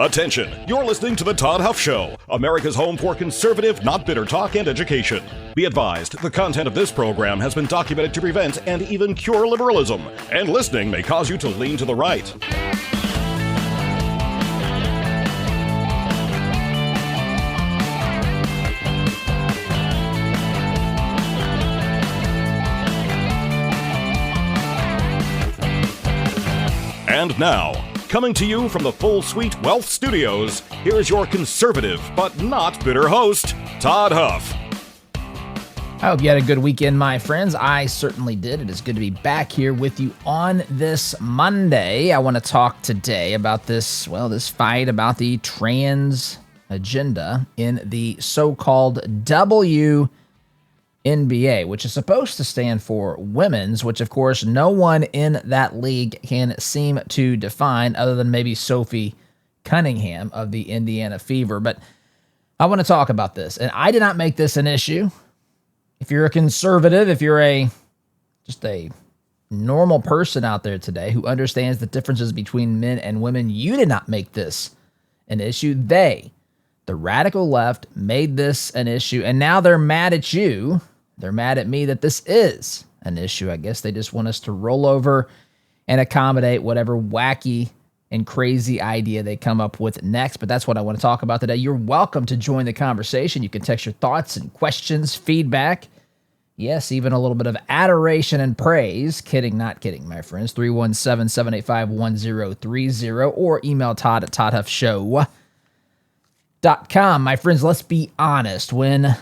Attention, you're listening to The Todd Huff Show, America's home for conservative, not bitter talk and education. Be advised, the content of this program has been documented to prevent and even cure liberalism, and listening may cause you to lean to the right. And now, coming to you from the Full Suite Wealth Studios, here's your conservative but not bitter host, Todd Huff. I hope you had a good weekend, my friends. I certainly did. It is good to be back here with you on this Monday. I want to talk today about this fight about the trans agenda in the so-called WNBA, which is supposed to stand for women's, which of course no one in that league can seem to define other than maybe Sophie Cunningham of the Indiana Fever. But I want to talk about this, and I did not make this an issue. If you're a conservative, if you're just a normal person out there today who understands the differences between men and women, you did not make this an issue. The radical left, made this an issue, and now they're mad at you. They're mad at me that this is an issue. I guess they just want us to roll over and accommodate whatever wacky and crazy idea they come up with next. But that's what I want to talk about today. You're welcome to join the conversation. You can text your thoughts and questions, feedback. Yes, even a little bit of adoration and praise. Kidding, not kidding, my friends. 317-785-1030 or email Todd at toddhuffshow.com. My friends, let's be honest. When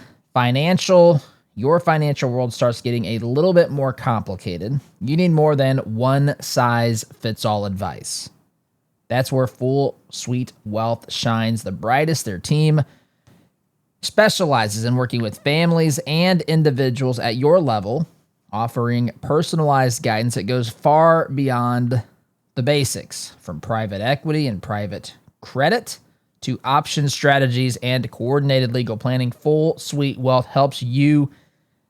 your financial world starts getting a little bit more complicated, you need more than one-size-fits-all advice. That's where Full Suite Wealth shines the brightest. Their team specializes in working with families and individuals at your level, offering personalized guidance that goes far beyond the basics, from private equity and private credit to option strategies and coordinated legal planning. Full Suite Wealth helps you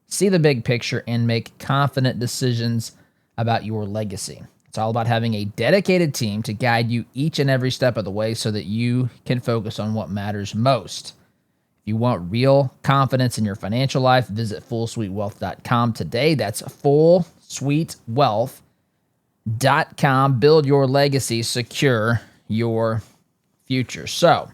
see the big picture and make confident decisions about your legacy. It's all about having a dedicated team to guide you each and every step of the way so that you can focus on what matters most. If you want real confidence in your financial life, visit fullsuitewealth.com today. That's fullsuitewealth.com. Build your legacy, secure your future. So,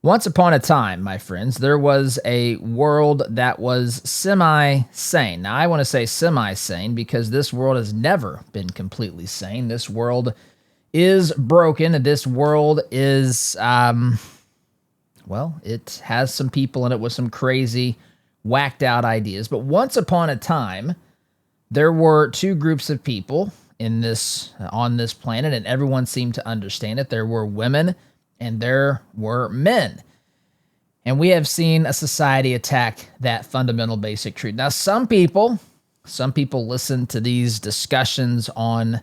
once upon a time, my friends, there was a world that was semi-sane. Now, I want to say semi-sane because this world has never been completely sane. This world is broken. This world is, it has some people in it with some crazy, whacked out ideas. But once upon a time, there were two groups of people on this planet, and everyone seemed to understand it. There were women and there were men. And we have seen a society attack that fundamental basic truth. Now, some people listen to these discussions on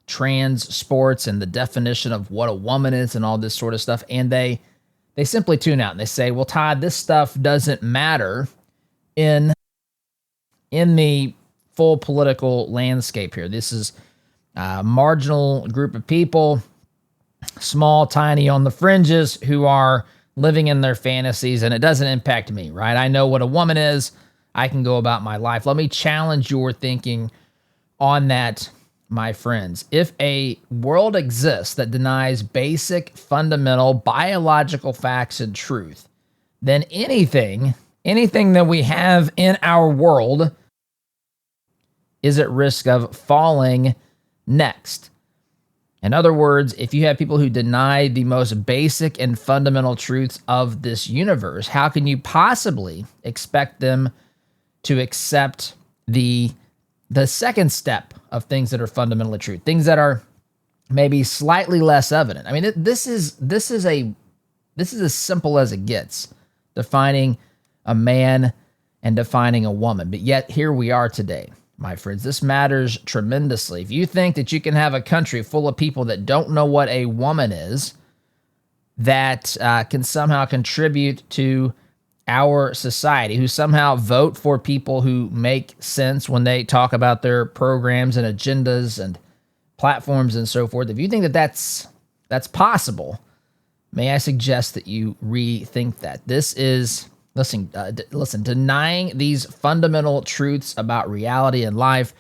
trans sports and the definition of what a woman is and all this sort of stuff, and they simply tune out and they say, well, Todd, this stuff doesn't matter in the full political landscape here. This is a marginal group of people, small, tiny, on the fringes, who are living in their fantasies, and it doesn't impact me, right? I know what a woman is. I can go about my life. Let me challenge your thinking on that, my friends. If a world exists that denies basic, fundamental, biological facts and truth, then anything that we have in our world is at risk of falling next. In other words, if you have people who deny the most basic and fundamental truths of this universe, how can you possibly expect them to accept the second step of things that are fundamentally true, things that are maybe slightly less evident? I mean, this is as simple as it gets, defining a man and defining a woman. But yet here we are today. My friends, this matters tremendously. If you think that you can have a country full of people that don't know what a woman is, that can somehow contribute to our society, who somehow vote for people who make sense when they talk about their programs and agendas and platforms and so forth, if you think that that's possible, may I suggest that you rethink that. This is, listen, denying these fundamental truths about reality and life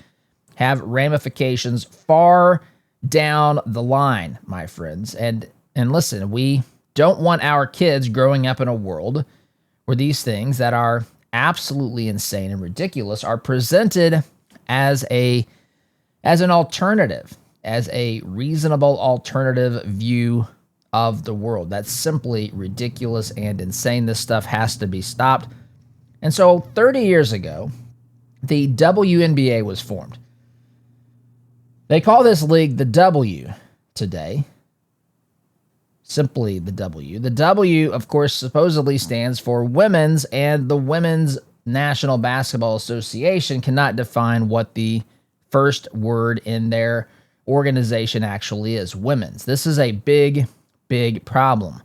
have ramifications far down the line, my friends. And listen, we don't want our kids growing up in a world where these things that are absolutely insane and ridiculous are presented as an alternative, as a reasonable alternative view of the world. That's simply ridiculous and insane. This stuff has to be stopped. And so 30 years ago, the WNBA was formed. They call this league the W today. Simply the W. The W, of course, supposedly stands for women's, and the Women's National Basketball Association cannot define what the first word in their organization actually is. Women's. This is a big, big problem,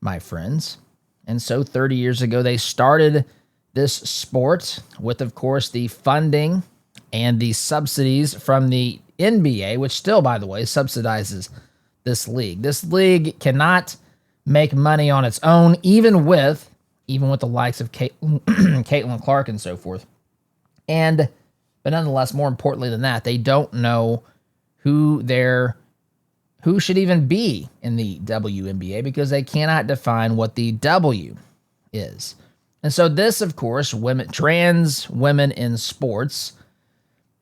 my friends. And so 30 years ago, they started this sport with, of course, the funding and the subsidies from the NBA, which still, by the way, subsidizes this league. This league cannot make money on its own, even with the likes of Caitlin Clark and so forth. But nonetheless, more importantly than that, they don't know who should even be in the WNBA because they cannot define what the W is. And so this, of course, trans women in sports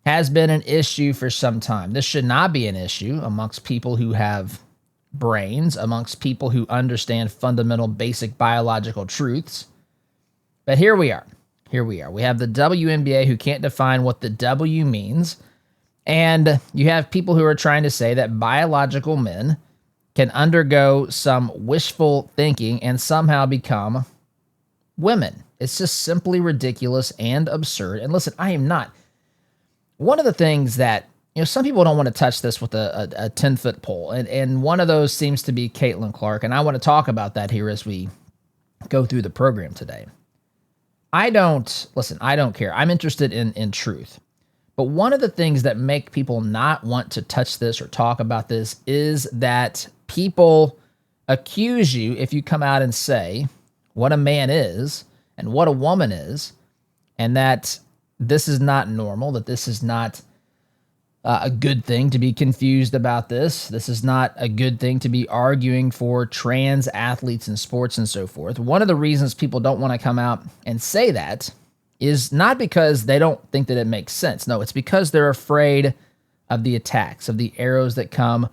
has been an issue for some time. This should not be an issue amongst people who have brains, amongst people who understand fundamental basic biological truths. But here we are. We have the WNBA who can't define what the W means. And you have people who are trying to say that biological men can undergo some wishful thinking and somehow become women. It's just simply ridiculous and absurd. And listen, I am not. One of the things that, some people don't want to touch this with a 10-foot pole. And one of those seems to be Caitlin Clark. And I want to talk about that here as we go through the program today. I don't care. I'm interested in truth. But one of the things that make people not want to touch this or talk about this is that people accuse you if you come out and say what a man is and what a woman is, and that this is not normal, that this is not a good thing to be confused about this. This is not a good thing to be arguing for trans athletes in sports and so forth. One of the reasons people don't want to come out and say that is not because they don't think that it makes sense. No, it's because they're afraid of the attacks, of the arrows that come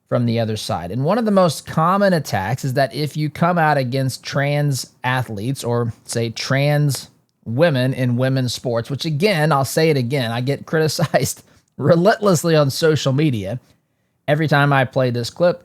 from the other side. And one of the most common attacks is that if you come out against trans athletes or, say, trans women in women's sports, which again, I'll say it again, I get criticized relentlessly on social media every time I play this clip,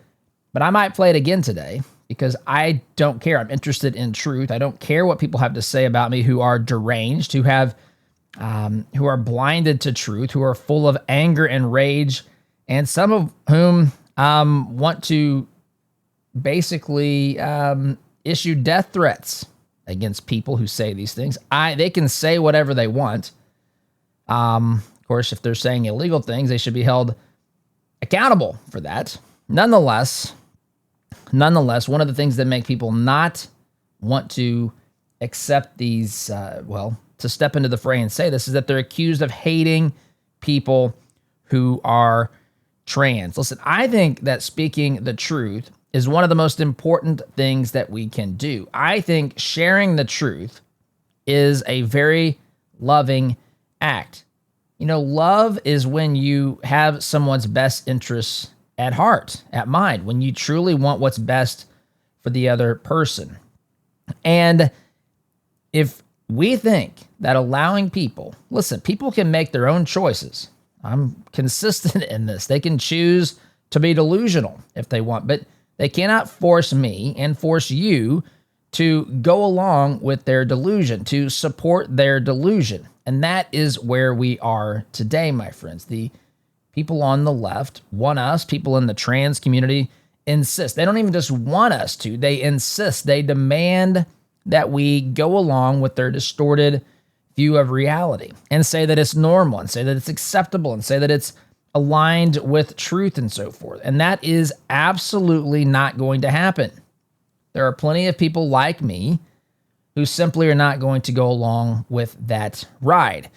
but I might play it again today because I don't care. I'm interested in truth. I don't care what people have to say about me who are deranged, who are blinded to truth, who are full of anger and rage, and some of whom want to basically issue death threats against people who say these things. They can say whatever they want. Of course, if they're saying illegal things, they should be held accountable for that. Nonetheless, one of the things that make people not want to accept these, to step into the fray and say this is that they're accused of hating people who are trans. Listen, I think that speaking the truth is one of the most important things that we can do. I think sharing the truth is a very loving act. Love is when you have someone's best interests at heart, at mind, when you truly want what's best for the other person. And if we think that allowing people can make their own choices. I'm consistent in this. They can choose to be delusional if they want, but they cannot force me and force you to go along with their delusion, to support their delusion. And that is where we are today, my friends. The people on the left want us, people in the trans community insist. They don't even just want us to, they insist. They demand that we go along with their distorted view of reality and say that it's normal and say that it's acceptable and say that it's aligned with truth and so forth. And that is absolutely not going to happen. There are plenty of people like me who simply are not going to go along with that ride.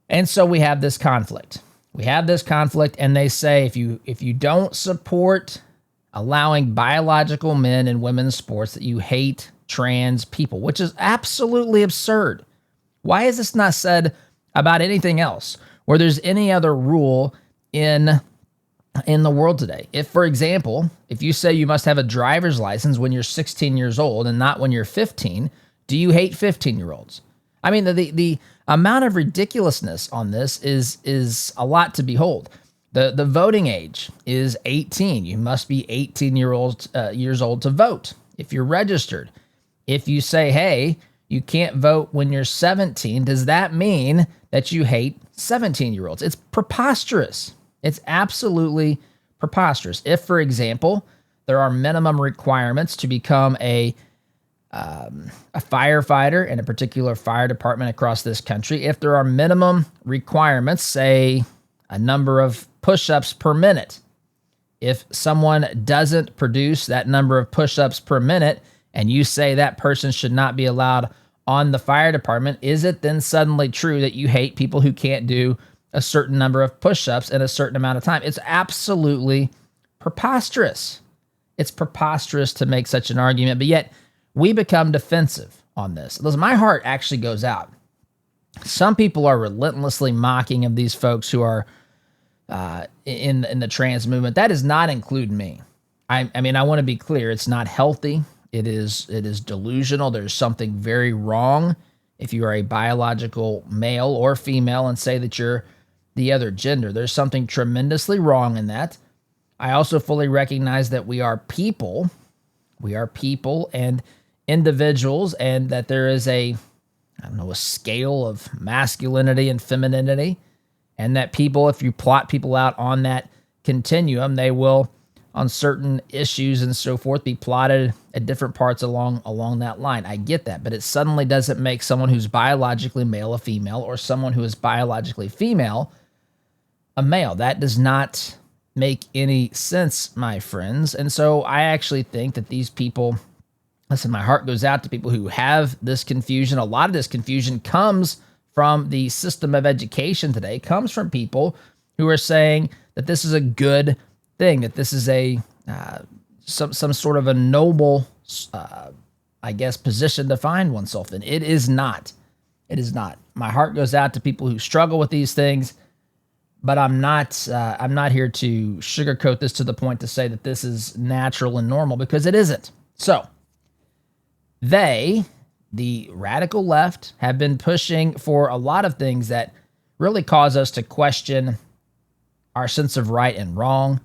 And so we have this conflict. And they say if you don't support allowing biological men and women's sports, that you hate trans people, which is absolutely absurd. Why is this not said about anything else where there's any other rule in the world today? If, for example, if you say you must have a driver's license when you're 16 years old and not when you're 15, do you hate 15-year-olds? I mean, the amount of ridiculousness on this is a lot to behold. The voting age is 18. You must be 18 years old to vote if you're registered. If you say, hey, you can't vote when you're 17, does that mean that you hate 17-year-olds? It's preposterous. It's absolutely preposterous. If, for example, there are minimum requirements to become a firefighter in a particular fire department across this country, if there are minimum requirements, say a number of push-ups per minute, if someone doesn't produce that number of push-ups per minute and you say that person should not be allowed on the fire department, is it then suddenly true that you hate people who can't do a certain number of push-ups in a certain amount of time? It's absolutely preposterous. It's preposterous to make such an argument, but yet we become defensive on this. Listen, my heart actually goes out. Some people are relentlessly mocking of these folks who are in the trans movement. That does not include me. I mean, I want to be clear. It's not healthy. It is delusional. There's something very wrong if you are a biological male or female and say that you're the other gender. There's something tremendously wrong in that. I also fully recognize that we are people. We are people and individuals, and that there is a scale of masculinity and femininity, and that people, if you plot people out on that continuum, they will, on certain issues and so forth, be plotted at different parts along that line. I get that, but it suddenly doesn't make someone who's biologically male a female, or someone who is biologically female a male. That does not make any sense, my friends. And so I actually think that these people, listen, my heart goes out to people who have this confusion. A lot of this confusion comes from the system of education today, comes from people who are saying that this is a good thing, that this is a some sort of a noble, position to find oneself in. It is not. It is not. My heart goes out to people who struggle with these things, but I'm not here to sugarcoat this to the point to say that this is natural and normal, because it isn't. So the radical left, have been pushing for a lot of things that really cause us to question our sense of right and wrong.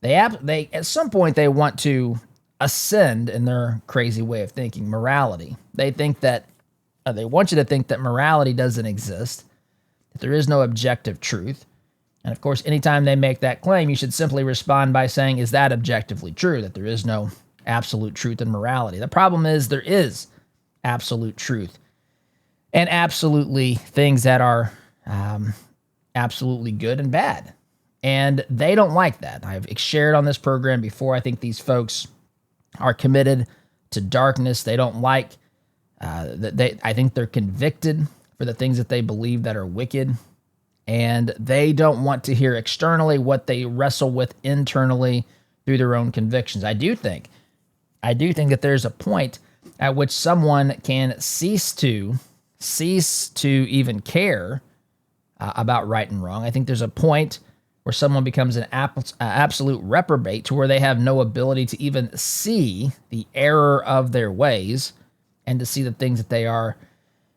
They at some point they want to ascend in their crazy way of thinking morality. They think that they want you to think that morality doesn't exist, that there is no objective truth. And of course, anytime they make that claim, you should simply respond by saying, is that objectively true, that there is no absolute truth in morality? The problem is there is absolute truth, and absolutely things that are absolutely good and bad. And they don't like that. I've shared on this program before, I think these folks are committed to darkness. They don't like I think they're convicted for the things that they believe that are wicked, and they don't want to hear externally what they wrestle with internally through their own convictions. I do think that there's a point at which someone can cease to even care about right and wrong. I think there's a point where someone becomes an absolute reprobate, to where they have no ability to even see the error of their ways and to see the things that they are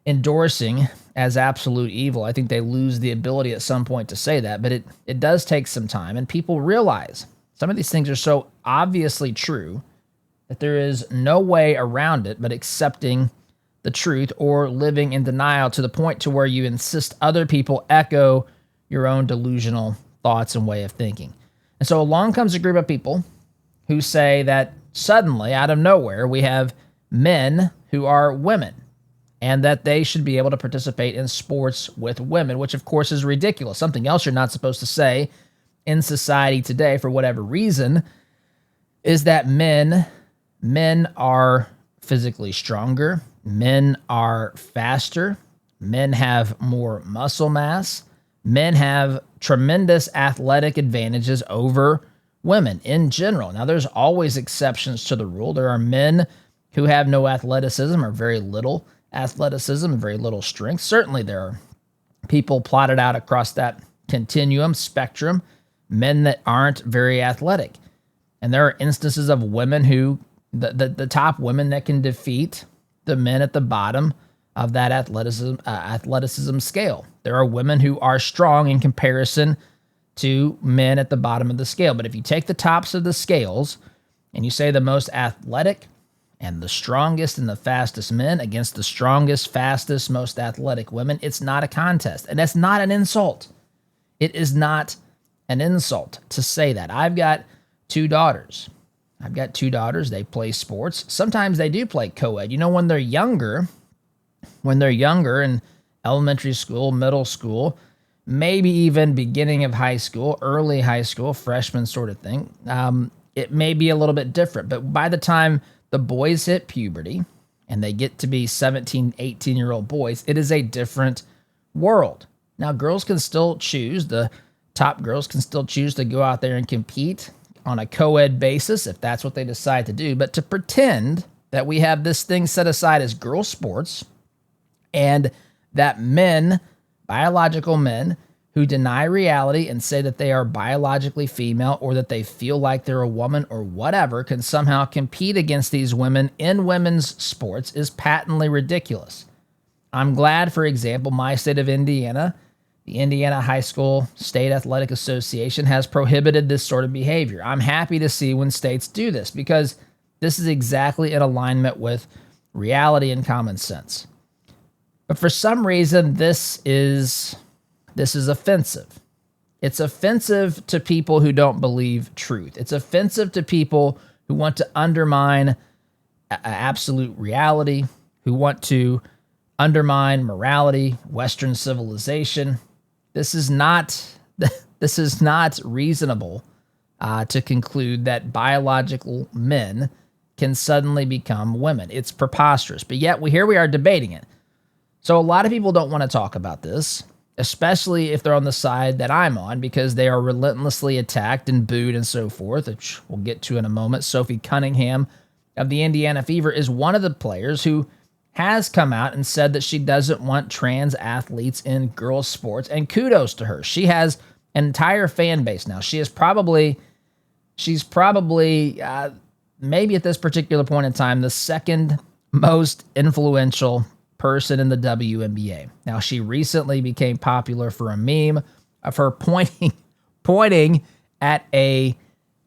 endorsing as absolute evil. I think they lose the ability at some point to say that, but it does take some time, and people realize some of these things are so obviously true that there is no way around it but accepting the truth or living in denial, to the point to where you insist other people echo your own delusional thoughts and way of thinking. And so along comes a group of people who say that suddenly, out of nowhere, we have men who are women. and that they should be able to participate in sports with women, which of course is ridiculous. Something else you're not supposed to say in society today, for whatever reason, is that men are physically stronger, men are faster, men have more muscle mass, men have tremendous athletic advantages over women in general. Now, there's always exceptions to the rule. There are men who have no athleticism or very little athleticism and very little strength. Certainly, there are people plotted out across that continuum, spectrum, men that aren't very athletic. And there are instances of women who, the top women that can defeat the men at the bottom of that athleticism scale. There are women who are strong in comparison to men at the bottom of the scale. But if you take the tops of the scales and you say the most athletic and the strongest and the fastest men against the strongest, fastest, most athletic women, it's not a contest. And that's not an insult. It is not an insult to say that. I've got two daughters. They play sports. Sometimes they do play co-ed. You know, when they're younger in elementary school, middle school, maybe even beginning of high school, early high school, freshman sort of thing, it may be a little bit different. But by the time the boys hit puberty and they get to be 17, 18-year-old boys, it is a different world. Now, girls can still choose, the top girls can still choose to go out there and compete on a co-ed basis if that's what they decide to do. But to pretend that we have this thing set aside as girl sports and that men, biological men, who deny reality and say that they are biologically female or that they feel like they're a woman or whatever, can somehow compete against these women in women's sports is patently ridiculous. I'm glad, for example, my state of Indiana, the Indiana High School State Athletic Association, has prohibited this sort of behavior. I'm happy to see when states do this because this is exactly in alignment with reality and common sense. But for some reason, this is offensive. It's offensive to people who don't believe truth. It's offensive to people who want to undermine absolute reality, who want to undermine morality, Western civilization. This is not reasonable to conclude that biological men can suddenly become women. It's preposterous. But yet here we are debating it. So a lot of people don't want to talk about this, especially if they're on the side that I'm on, because they are relentlessly attacked and booed and so forth, which we'll get to in a moment. Sophie Cunningham of the Indiana Fever is one of the players who has come out and said that she doesn't want trans athletes in girls' sports, and kudos to her. She has an entire fan base now. She's probably maybe at this particular point in time, the second most influential person in the WNBA. Now, she recently became popular for a meme of her pointing at a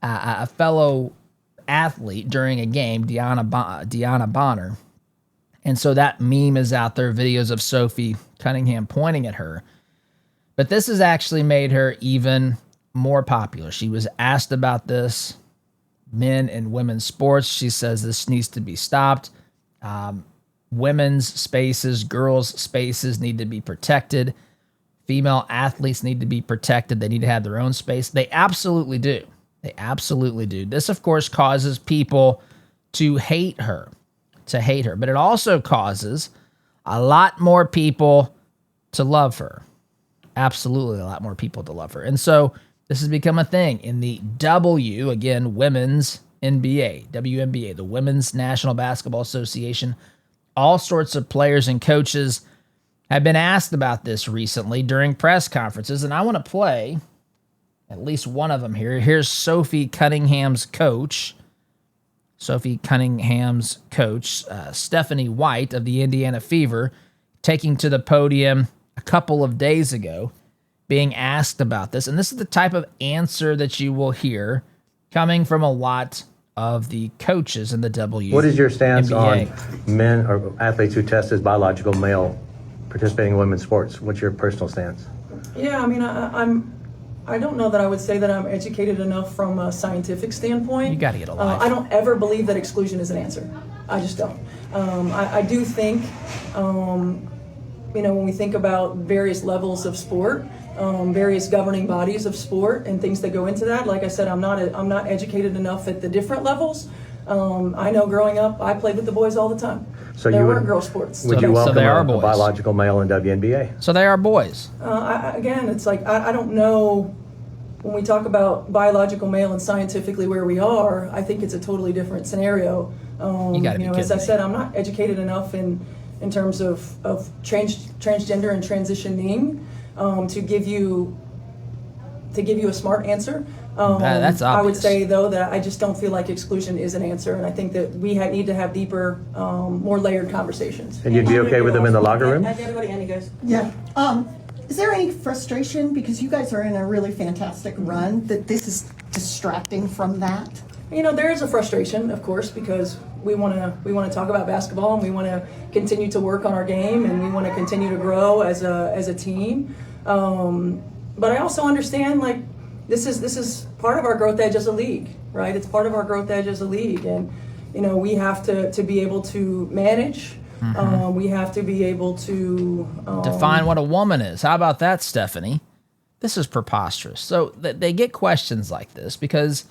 fellow athlete during a game, Deanna Bonner. And so that meme is out there, videos of Sophie Cunningham pointing at her. But this has actually made her even more popular. She was asked about this, men and women's sports. She says this needs to be stopped. Women's spaces, girls' spaces need to be protected. Female athletes need to be protected. They need to have their own space. They absolutely do. They absolutely do. This, of course, causes people to hate her. But it also causes a lot more people to love her. Absolutely a lot more people to love her. And so this has become a thing in the women's NBA, WNBA, the Women's National Basketball Association. All sorts of players and coaches have been asked about this recently during press conferences, and I want to play at least one of them here. Here's Sophie Cunningham's coach, Stephanie White of the Indiana Fever, taking to the podium a couple of days ago, being asked about this. And this is the type of answer that you will hear coming from a lot of the coaches in the WNBA. What is your stance on men or athletes who test as biological male participating in women's sports? What's your personal stance? Yeah, I mean, I don't know that I would say that I'm educated enough from a scientific standpoint. You got to get alive. I don't ever believe that exclusion is an answer. I just don't. I do think, when we think about various levels of sport, various governing bodies of sport and things that go into that, like I said, I'm not educated enough at the different levels. I know growing up, I played with the boys all the time. So there you weren't would, girl sports. Would you welcome a biological male in WNBA? So they are boys. Again, it's like, I don't know, when we talk about biological male and scientifically where we are, I think it's a totally different scenario. As I said, I'm not educated enough in terms of transgender and transitioning to give you a smart answer. That's obvious. I would say, though, that I just don't feel like exclusion is an answer, and I think that we need to have deeper, more layered conversations. And you'd be okay with them in the locker room? Everybody, Annie goes. Yeah. Is there any frustration, because you guys are in a really fantastic run, that this is distracting from that? There is a frustration, of course, because we want to talk about basketball and we want to continue to work on our game and we want to continue to grow as a team. But I also understand, like, this is part of our growth edge as a league, right? It's part of our growth edge as a league, and we have to be able to manage. We have to be able to define what a woman is. How about that, Stephanie? This is preposterous. So they get questions like this because,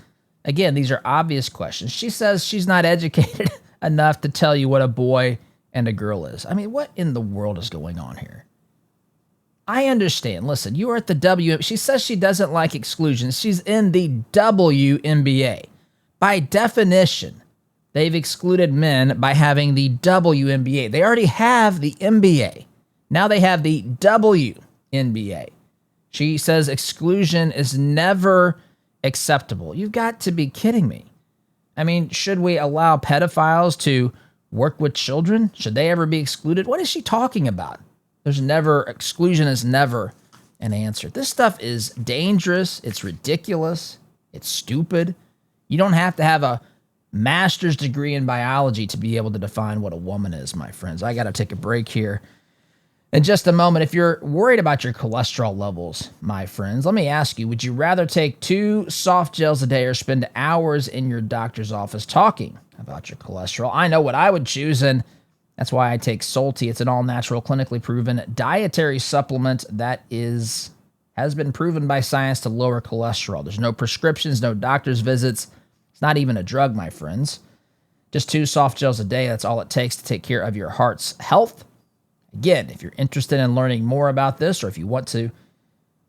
again, these are obvious questions. She says she's not educated enough to tell you what a boy and a girl is. I mean, what in the world is going on here? I understand. Listen, you are at the she says she doesn't like exclusion. She's in the WNBA. By definition, they've excluded men by having the WNBA. They already have the NBA. Now they have the WNBA. She says exclusion is never acceptable. You've got to be kidding me. I mean, should we allow pedophiles to work with children? Should they ever be excluded? What is she talking about? Exclusion is never an answer. This stuff is dangerous. It's ridiculous. It's stupid. You don't have to have a master's degree in biology to be able to define what a woman is, my friends. I got to take a break here in just a moment. If you're worried about your cholesterol levels, my friends, let me ask you, would you rather take 2 soft gels a day or spend hours in your doctor's office talking about your cholesterol? I know what I would choose, and that's why I take Salty. It's an all-natural, clinically proven dietary supplement that has been proven by science to lower cholesterol. There's no prescriptions, no doctor's visits. It's not even a drug, my friends. Just 2 soft gels a day. That's all it takes to take care of your heart's health. Again, if you're interested in learning more about this, or if you want to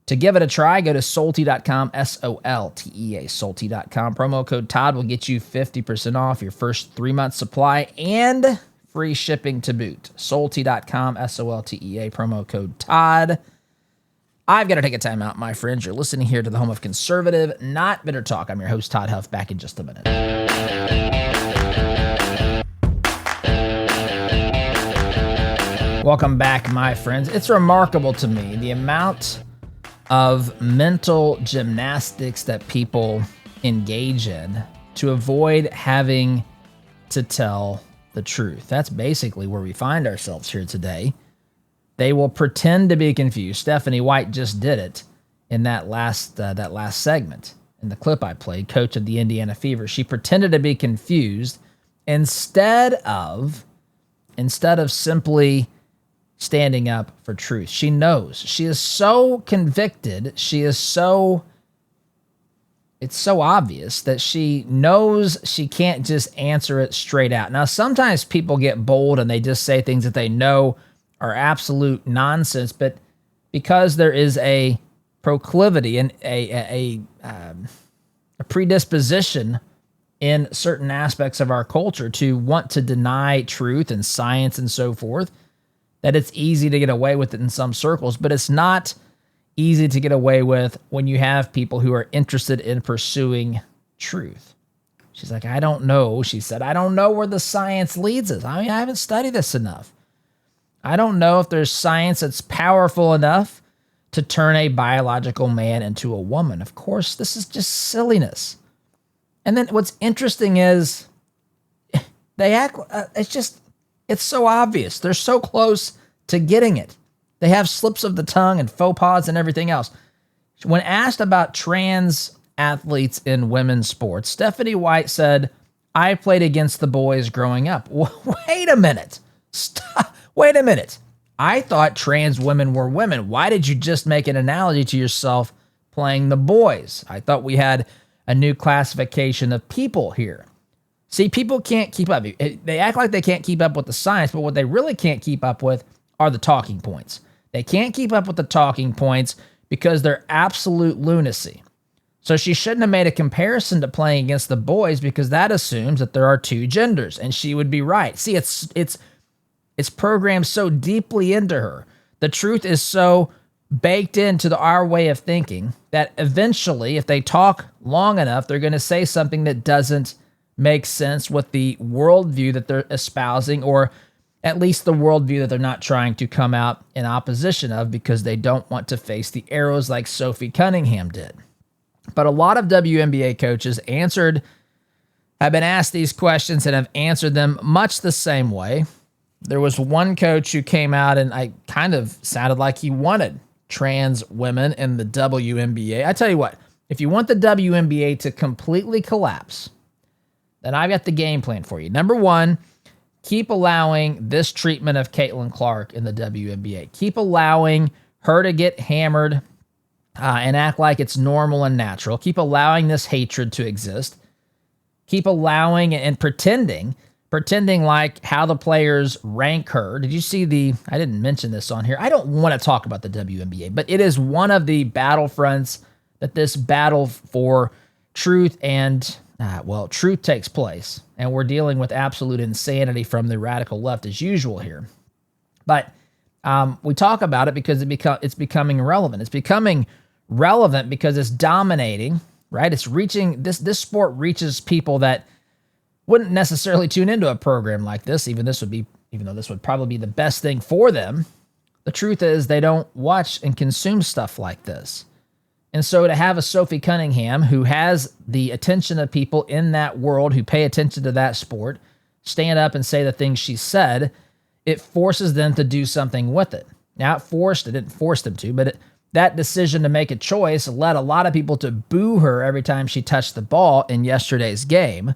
give it a try, go to Salty.com, SOLTEA, Salty.com. Promo code Todd will get you 50% off your first 3-month supply and free shipping to boot. Salty.com, SOLTEA, promo code Todd. I've got to take a time out, my friends. You're listening here to the home of conservative, not bitter talk. I'm your host, Todd Huff, back in just a minute. Welcome back, my friends. It's remarkable to me the amount of mental gymnastics that people engage in to avoid having to tell the truth. That's basically where we find ourselves here today. They will pretend to be confused. Stephanie White just did it in that last segment. In the clip I played, coach of the Indiana Fever, she pretended to be confused instead of simply standing up for truth. She knows. She is so convicted. It's so obvious that she knows she can't just answer it straight out. Now, sometimes people get bold and they just say things that they know are absolute nonsense, but because there is a proclivity and a predisposition in certain aspects of our culture to want to deny truth and science and so forth, that it's easy to get away with it in some circles, but it's not easy to get away with when you have people who are interested in pursuing truth. She's like, I don't know. She said, I don't know where the science leads us. I mean, I haven't studied this enough. I don't know if there's science that's powerful enough to turn a biological man into a woman. Of course, this is just silliness. And then what's interesting is they act, it's so obvious. They're so close to getting it. They have slips of the tongue and faux pas and everything else. When asked about trans athletes in women's sports, Stephanie White said, I played against the boys growing up. Wait a minute. Stop. Wait a minute. I thought trans women were women. Why did you just make an analogy to yourself playing the boys? I thought we had a new classification of people here. See, people can't keep up. They act like they can't keep up with the science, but what they really can't keep up with are the talking points. They can't keep up with the talking points because they're absolute lunacy. So she shouldn't have made a comparison to playing against the boys because that assumes that there are two genders, and she would be right. See, it's programmed so deeply into her. The truth is so baked into our way of thinking that eventually, if they talk long enough, they're going to say something that doesn't make sense with the worldview that they're espousing, or at least the worldview that they're not trying to come out in opposition of because they don't want to face the arrows like Sophie Cunningham did. But a lot of WNBA coaches have been asked these questions and have answered them much the same way. There was one coach who came out and I kind of sounded like he wanted trans women in the WNBA. I tell you what, if you want the WNBA to completely collapse, then I've got the game plan for you. Number one, keep allowing this treatment of Caitlin Clark in the WNBA. Keep allowing her to get hammered and act like it's normal and natural. Keep allowing this hatred to exist. Keep allowing and pretending like how the players rank her. Did you see I didn't mention this on here. I don't want to talk about the WNBA, but it is one of the battlefronts that this battle for truth and truth takes place, and we're dealing with absolute insanity from the radical left as usual here. But we talk about it because it's becoming irrelevant. It's becoming relevant because it's dominating, right? It's reaching this sport reaches people that wouldn't necessarily tune into a program like this. Even though this would probably be the best thing for them, the truth is they don't watch and consume stuff like this. And so to have a Sophie Cunningham who has the attention of people in that world who pay attention to that sport, stand up and say the things she said, it forces them to do something with it. Now, it didn't force them to, but that decision to make a choice led a lot of people to boo her every time she touched the ball in yesterday's game.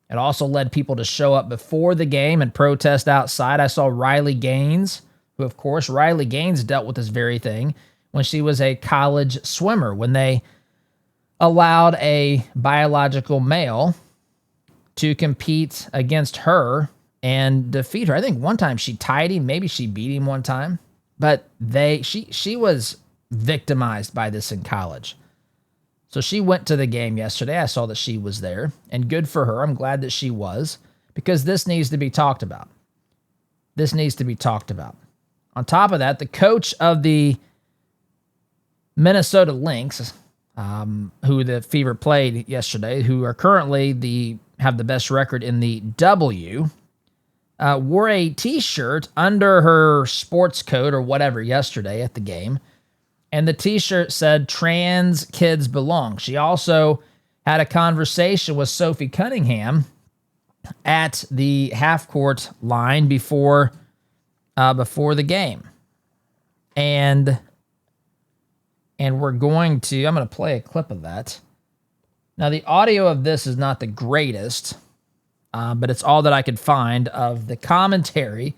It also led people to show up before the game and protest outside. I saw Riley Gaines, who, of course, Riley Gaines dealt with this very thing when she was a college swimmer, when they allowed a biological male to compete against her and defeat her. I think one time she tied him, maybe she beat him one time, but she was victimized by this in college. So she went to the game yesterday. I saw that she was there, and good for her. I'm glad that she was, because this needs to be talked about. This needs to be talked about. On top of that, the coach of the Minnesota Lynx, who the Fever played yesterday, who are currently have the best record in the W, wore a T-shirt under her sports coat or whatever yesterday at the game, and the T-shirt said, "Trans kids belong." She also had a conversation with Sophie Cunningham at the half-court line before the game, and I'm going to play a clip of that. Now, the audio of this is not the greatest, but it's all that I could find of the commentary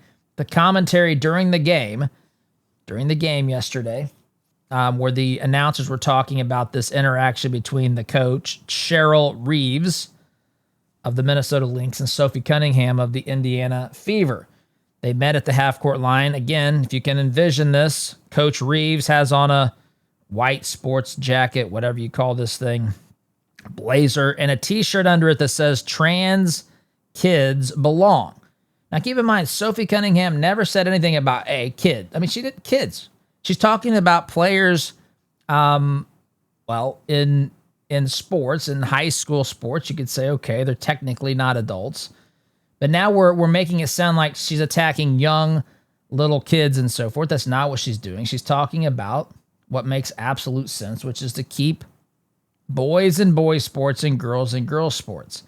during the game yesterday, where the announcers were talking about this interaction between the coach, Cheryl Reeves of the Minnesota Lynx, and Sophie Cunningham of the Indiana Fever. They met at the half-court line. Again, if you can envision this, Coach Reeves has on a white sports jacket, whatever you call this thing, blazer, and a T-shirt under it that says "Trans kids belong." Now, keep in mind, Sophie Cunningham never said anything about a kid. I mean, she did kids. She's talking about players, in sports, in high school sports. You could say, okay, they're technically not adults, but now we're making it sound like she's attacking young little kids and so forth. That's not what she's doing. She's talking about what makes absolute sense, which is to keep boys in boys sports and girls in girls sports.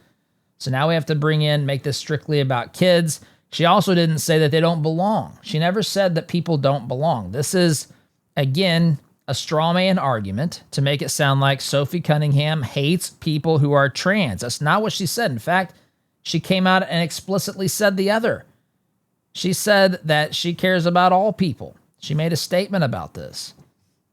So now we have to make this strictly about kids. She also didn't say that they don't belong. She never said that people don't belong. This is, again, a straw man argument to make it sound like Sophie Cunningham hates people who are trans. That's not what she said. In fact, she came out and explicitly said the other. She said that she cares about all people. She made a statement about this.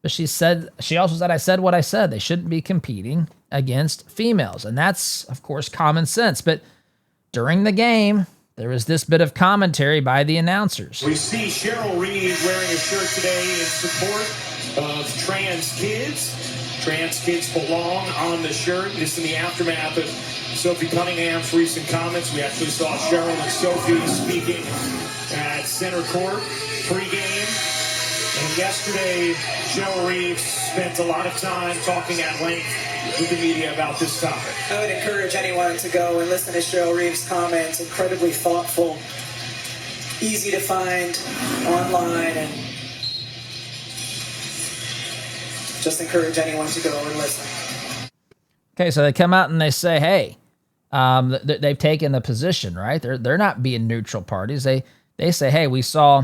But she also said, I said what I said. They shouldn't be competing against females. And that's, of course, common sense. But during the game, there was this bit of commentary by the announcers. We see Cheryl Reeve wearing a shirt today in support of trans kids. Trans kids belong on the shirt. This in the aftermath of Sophie Cunningham's recent comments. We actually saw Cheryl and Sophie speaking at center court pregame. And yesterday, Cheryl Reeve spent a lot of time talking at length with the media about this topic. I would encourage anyone to go and listen to Cheryl Reeve's comments. Incredibly thoughtful, easy to find online, and just encourage anyone to go and listen. Okay, so they come out and they say, hey, they've taken a position, right? They're not being neutral parties. They say, hey, we saw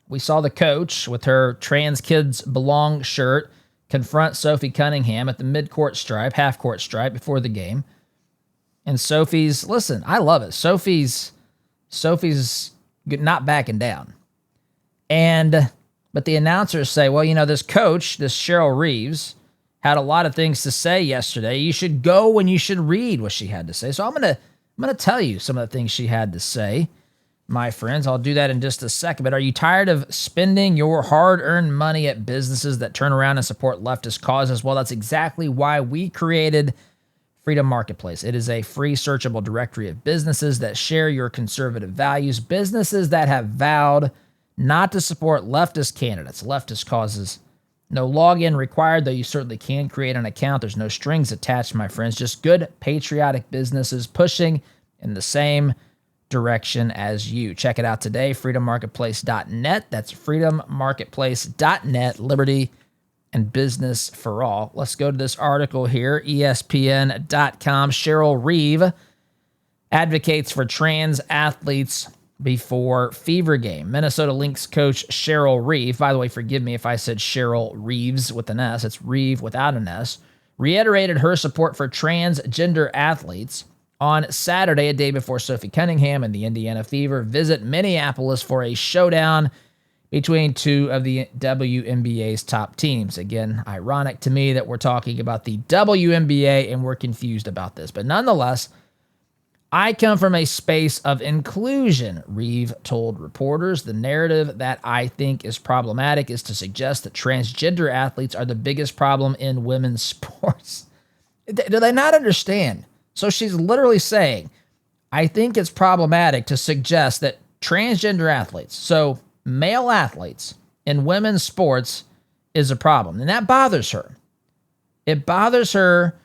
the coach with her Trans Kids Belong shirt confront Sophie Cunningham at the midcourt stripe, half-court stripe before the game. And listen, I love it. Sophie's not backing down. But the announcers say, well, this coach, this Cheryl Reeves, had a lot of things to say yesterday. You should go and you should read what she had to say. So I'm gonna tell you some of the things she had to say, my friends. I'll do that in just a second. But are you tired of spending your hard-earned money at businesses that turn around and support leftist causes? Well, that's exactly why we created Freedom Marketplace. It is a free searchable directory of businesses that share your conservative values, businesses that have vowed not to support leftist candidates, leftist causes. No login required, though you certainly can create an account. There's no strings attached, my friends. Just good, patriotic businesses pushing in the same direction as you. Check it out today, freedommarketplace.net. That's freedommarketplace.net, liberty and business for all. Let's go to this article here, ESPN.com. Cheryl Reeve advocates for trans athletes before Fever game. Minnesota Lynx coach Cheryl Reeve, by the way, forgive me if I said Cheryl Reeves with an S, it's Reeve without an S, reiterated her support for transgender athletes on Saturday, a day before Sophie Cunningham and the Indiana Fever visit Minneapolis for a showdown between two of the WNBA's top teams. Again, ironic to me that we're talking about the WNBA and we're confused about this. But nonetheless, I come from a space of inclusion, Reeve told reporters. The narrative that I think is problematic is to suggest that transgender athletes are the biggest problem in women's sports. Do they not understand? So she's literally saying, I think it's problematic to suggest that transgender athletes, so male athletes in women's sports, is a problem. And that bothers her. It bothers her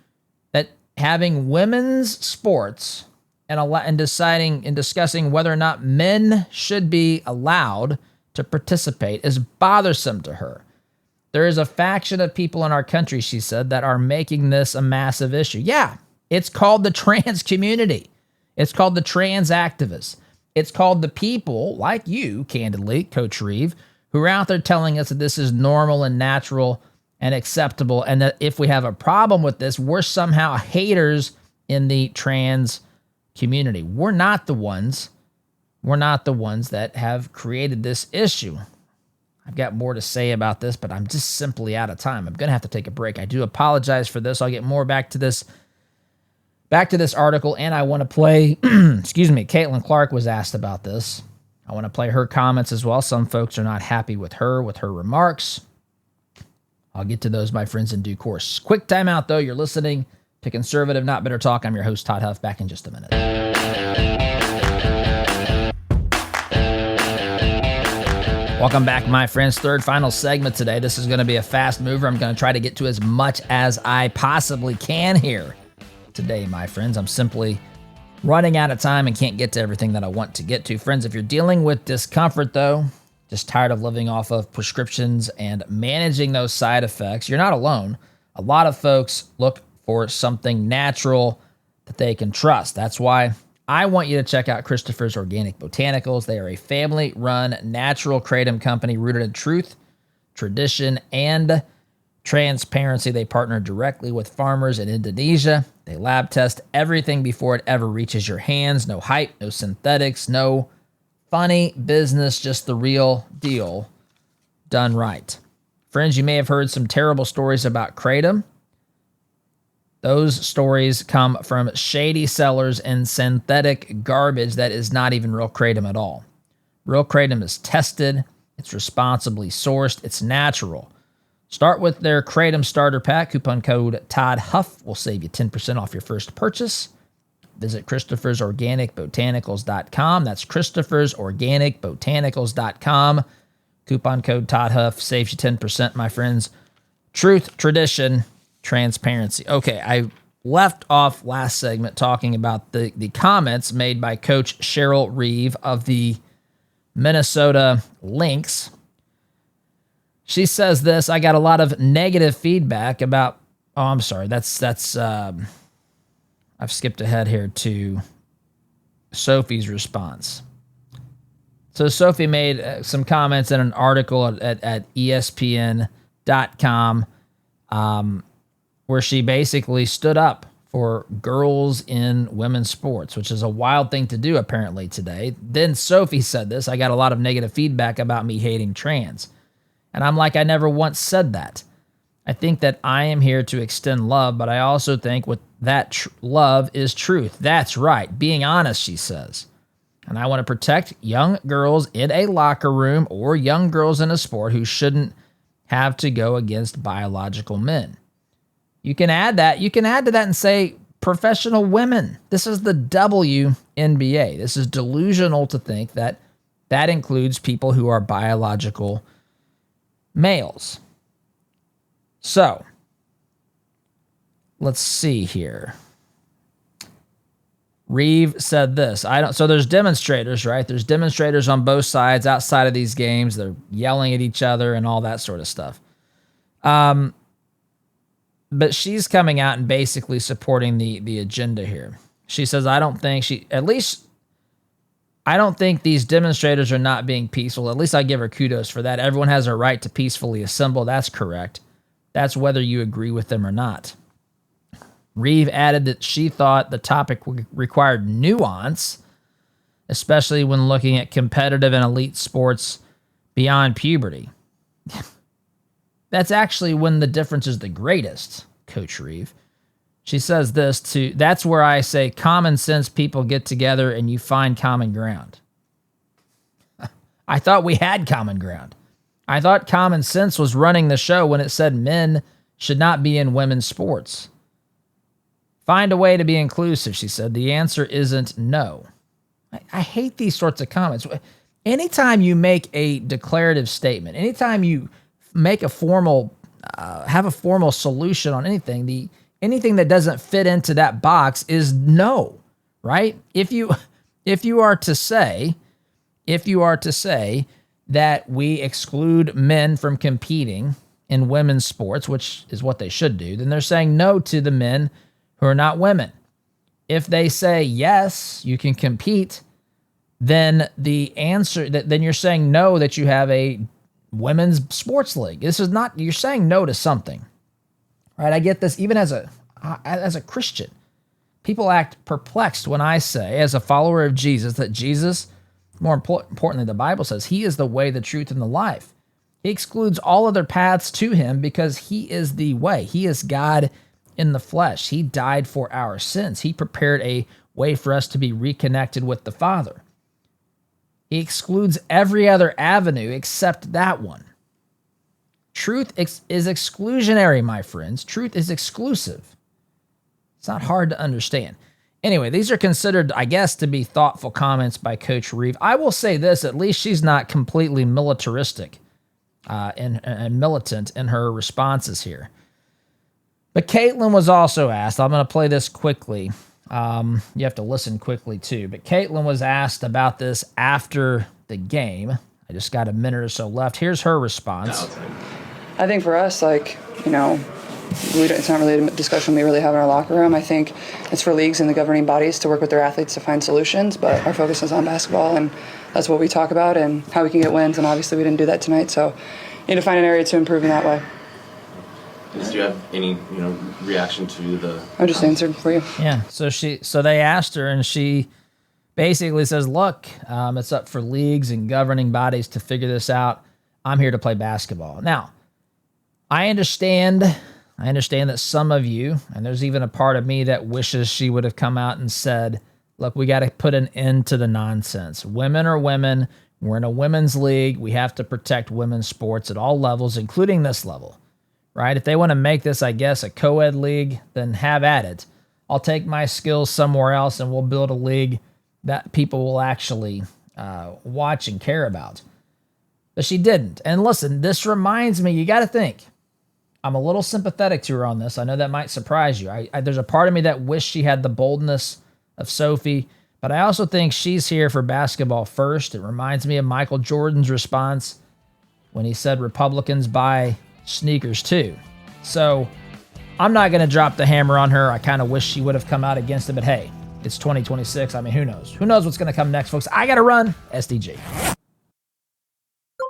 that having women's sports and discussing whether or not men should be allowed to participate is bothersome to her. There is a faction of people in our country, she said, that are making this a massive issue. Yeah, it's called the trans community. It's called the trans activists. It's called the people like you, candidly, Coach Reeve, who are out there telling us that this is normal and natural and acceptable, and that if we have a problem with this, we're somehow haters in the trans community. We're not the ones that have created this issue. I've got more to say about this, but I'm just simply out of time. I'm going to have to take a break. I do apologize for this. I'll get more back to this article, and I want to play, Caitlin Clark was asked about this. I want to play her comments as well. Some folks are not happy with her remarks. I'll get to those, my friends, in due course. Quick timeout, though. You're listening to Conservative Not Bitter Talk. I'm your host, Todd Huff. Back in just a minute. Welcome back, my friends. Third final segment today. This is going to be a fast mover. I'm going to try to get to as much as I possibly can here today, my friends. I'm simply running out of time and can't get to everything that I want to get to. Friends, if you're dealing with discomfort, though, just tired of living off of prescriptions and managing those side effects, you're not alone. A lot of folks look for something natural that they can trust. That's why I want you to check out Christopher's Organic Botanicals. They are a family-run natural kratom company rooted in truth, tradition, and transparency. They partner directly with farmers in Indonesia. They lab test everything before it ever reaches your hands. No hype, no synthetics, no funny business, just the real deal done right. Friends, you may have heard some terrible stories about kratom. Those stories come from shady sellers and synthetic garbage that is not even real kratom at all. Real kratom is tested, it's responsibly sourced, it's natural. Start with their kratom starter pack. Coupon code Todd Huff will save you 10% off your first purchase. Visit Christopher'sOrganicBotanicals.com. That's Christopher'sOrganicBotanicals.com. Coupon code Todd Huff saves you 10%, my friends. Truth, tradition, transparency. Okay, I left off last segment talking about the comments made by Coach Cheryl Reeve of the Minnesota Lynx. She says this: I got a lot of negative feedback about, I'm sorry, that's I've skipped ahead here to Sophie's response. So Sophie made some comments in an article at ESPN.com where she basically stood up for girls in women's sports, which is a wild thing to do apparently today. Then Sophie said this: I got a lot of negative feedback about me hating trans. And I'm like, I never once said that. I think that I am here to extend love, but I also think with that love is truth. That's right. Being honest, she says. And I want to protect young girls in a locker room or young girls in a sport who shouldn't have to go against biological men. You can add that. You can add to that and say professional women. This is the WNBA. This is delusional to think that that includes people who are biological males. So, let's see here. Reeve said this. So there's demonstrators, right? There's demonstrators on both sides outside of these games. They're yelling at each other and all that sort of stuff. But she's coming out and basically supporting the agenda here. She says, I don't think these demonstrators are not being peaceful. At least I give her kudos for that. Everyone has a right to peacefully assemble. That's correct. That's whether you agree with them or not. Reeve added that she thought the topic required nuance, especially when looking at competitive and elite sports beyond puberty. That's actually when the difference is the greatest, Coach Reeve. She says this too. That's where I say common sense people get together and you find common ground. I thought we had common ground. I thought common sense was running the show when it said men should not be in women's sports. Find a way to be inclusive, she said. The answer isn't no. I hate these sorts of comments. Anytime you make a declarative statement, anytime you make a formal, have a formal solution on anything, anything that doesn't fit into that box is no, right? If you are to say that we exclude men from competing in women's sports, which is what they should do, then they're saying no to the men who are not women. If they say yes, you can compete, then the answer then you're saying no that you have a women's sports league. This is not, you're saying no to something. Right? I get this even as a Christian. People act perplexed when I say, as a follower of Jesus, that Jesus, more importantly, the Bible says, he is the way, the truth, and the life. He excludes all other paths to him because he is the way. He is God in the flesh. He died for our sins. He prepared a way for us to be reconnected with the Father. He excludes every other avenue except that one. Truth is exclusionary, my friends. Truth is exclusive. It's not hard to understand. Anyway, these are considered, I guess, to be thoughtful comments by Coach Reeve. I will say this, at least she's not completely militaristic and militant in her responses here. But Caitlin was also asked, I'm going to play this quickly. You have to listen quickly too. But Caitlin was asked about this after the game. I just got a minute or so left. Here's her response. I think for us, it's not really a discussion we really have in our locker room. I think it's for leagues and the governing bodies to work with their athletes to find solutions, but our focus is on basketball, and that's what we talk about and how we can get wins, and obviously we didn't do that tonight, so we need to find an area to improve in that way. Do you have any, reaction to the? I just answered for you. Yeah. So they asked her, and she basically says, "Look, it's up for leagues and governing bodies to figure this out. I'm here to play basketball." Now, I understand that some of you, and there's even a part of me that wishes she would have come out and said, "Look, we got to put an end to the nonsense. Women are women. We're in a women's league. We have to protect women's sports at all levels, including this level." Right? If they want to make this, I guess, a co-ed league, then have at it. I'll take my skills somewhere else and we'll build a league that people will actually watch and care about. But she didn't. And listen, this reminds me, you got to think, I'm a little sympathetic to her on this. I know that might surprise you. There's a part of me that wish she had the boldness of Sophie, but I also think she's here for basketball first. It reminds me of Michael Jordan's response when he said Republicans buy sneakers too. So I'm not going to drop the hammer on her. I kind of wish she would have come out against it, but hey, it's 2026. I mean, who knows? Who knows what's going to come next, folks? I got to run. SDG.